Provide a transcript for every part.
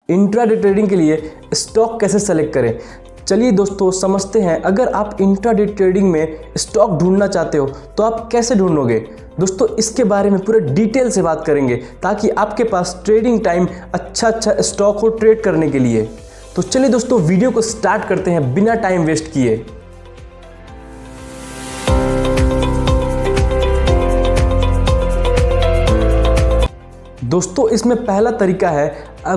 Intraday trading के लिए stock कैसे सेलेक्ट करें। चलिए दोस्तों समझते हैं, अगर आप इंट्राडे ट्रेडिंग में स्टॉक ढूंढना चाहते हो तो आप कैसे ढूंढोगे। दोस्तों इसके बारे में पूरे डिटेल से बात करेंगे ताकि आपके पास ट्रेडिंग टाइम अच्छा स्टॉक हो ट्रेड करने के लिए। तो चलिए दोस्तों वीडियो को स्टार्ट करते हैं बिना टाइम वेस्ट किए। दोस्तों इसमें पहला तरीका है,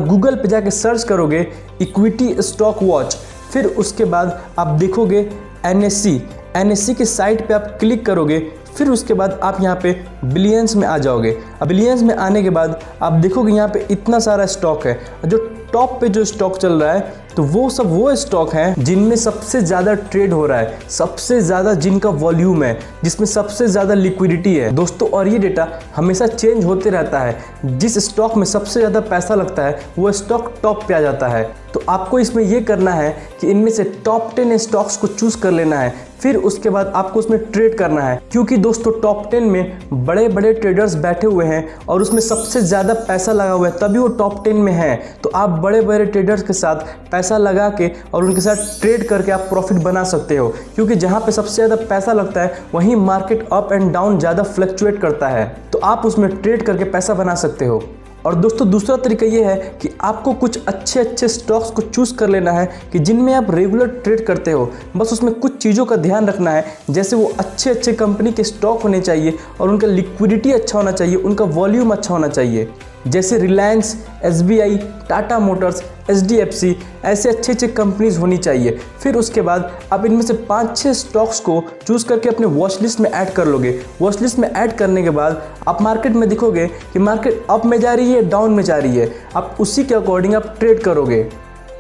गूगल पे जाके सर्च करोगे इक्विटी स्टॉक वॉच, फिर उसके बाद आप देखोगे NSE की साइट पे आप क्लिक करोगे, फिर उसके बाद आप यहाँ पे बिलियंस में आ जाओगे। अब बिलियंस में आने के बाद आप देखोगे यहाँ पे इतना सारा स्टॉक है। जो टॉप पे जो स्टॉक चल रहा है तो वो स्टॉक हैं जिनमें सबसे ज़्यादा ट्रेड हो रहा है, सबसे ज़्यादा जिनका वॉल्यूम है, जिसमें सबसे ज़्यादा लिक्विडिटी है दोस्तों। और ये डेटा हमेशा चेंज होते रहता है। जिस स्टॉक में सबसे ज़्यादा पैसा लगता है वो स्टॉक टॉप पे आ जाता है। तो आपको इसमें ये करना है कि इनमें से टॉप 10 स्टॉक्स को चूज़ कर लेना है, फिर उसके बाद आपको उसमें ट्रेड करना है। क्योंकि दोस्तों टॉप 10 में बड़े बड़े ट्रेडर्स बैठे हुए हैं और उसमें सबसे ज़्यादा पैसा लगा हुआ है, तभी वो टॉप 10 में है। तो आप बड़े बड़े ट्रेडर्स के साथ पैसा लगा के और उनके साथ ट्रेड करके आप प्रॉफिट बना सकते हो। क्योंकि जहाँ पे सबसे ज़्यादा पैसा लगता है वहीं मार्केट अप एंड डाउन ज़्यादा फ्लक्चुएट करता है, तो आप उसमें ट्रेड करके पैसा बना सकते हो। और दोस्तों दूसरा तरीका ये है कि आपको कुछ अच्छे स्टॉक्स को चूज़ कर लेना है कि जिनमें आप रेगुलर ट्रेड करते हो। बस उसमें कुछ चीज़ों का ध्यान रखना है, जैसे वो अच्छे कंपनी के स्टॉक होने चाहिए और उनका लिक्विडिटी अच्छा होना चाहिए, उनका वॉल्यूम अच्छा होना चाहिए। जैसे Reliance, SBI, Tata Motors, HDFC ऐसे अच्छे कंपनीज होनी चाहिए। फिर उसके बाद आप इनमें से 5-6 स्टॉक्स को चूज़ करके अपने वॉच लिस्ट में ऐड कर लोगे। वॉच लिस्ट में ऐड करने के बाद आप मार्केट में देखोगे कि मार्केट अप में जा रही है, डाउन में जा रही है, आप उसी के अकॉर्डिंग आप ट्रेड करोगे।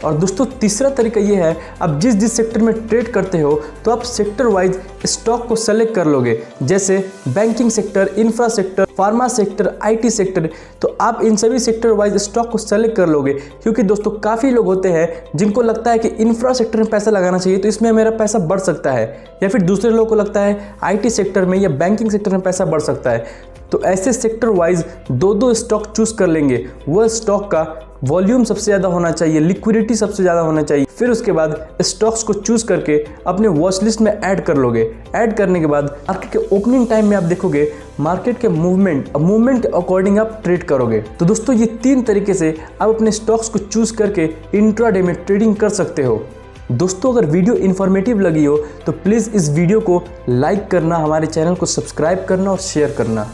और दोस्तों तीसरा तरीका ये है, आप जिस सेक्टर में ट्रेड करते हो तो आप सेक्टर वाइज स्टॉक को सेलेक्ट कर लोगे। जैसे banking sector, infra sector, pharma sector, IT sector, तो आप इन सभी सेक्टर वाइज स्टॉक को सेलेक्ट कर लोगे। क्योंकि दोस्तों काफ़ी लोग होते हैं जिनको लगता है कि इंफ्रा सेक्टर में पैसा लगाना चाहिए तो इसमें मेरा पैसा बढ़ सकता है, या फिर दूसरे लोगों को लगता है IT सेक्टर में या बैंकिंग सेक्टर में पैसा बढ़ सकता है। तो ऐसे सेक्टर वाइज 2-2 स्टॉक चूज़ कर लेंगे। वह स्टॉक का वॉल्यूम सबसे ज़्यादा होना चाहिए, लिक्विडिटी सबसे ज़्यादा होना चाहिए। फिर उसके बाद स्टॉक्स को चूज़ करके अपने वॉच लिस्ट में ऐड कर लोगे। ऐड करने के बाद मार्केट के ओपनिंग टाइम में आप देखोगे मार्केट के मूवमेंट के अकॉर्डिंग आप ट्रेड करोगे। तो दोस्तों ये 3 तरीके से आप अपने स्टॉक्स को चूज़ करके इंट्राडे में ट्रेडिंग कर सकते हो। दोस्तों अगर वीडियो इन्फॉर्मेटिव लगी हो तो प्लीज़ इस वीडियो को लाइक करना, हमारे चैनल को सब्सक्राइब करना और शेयर करना।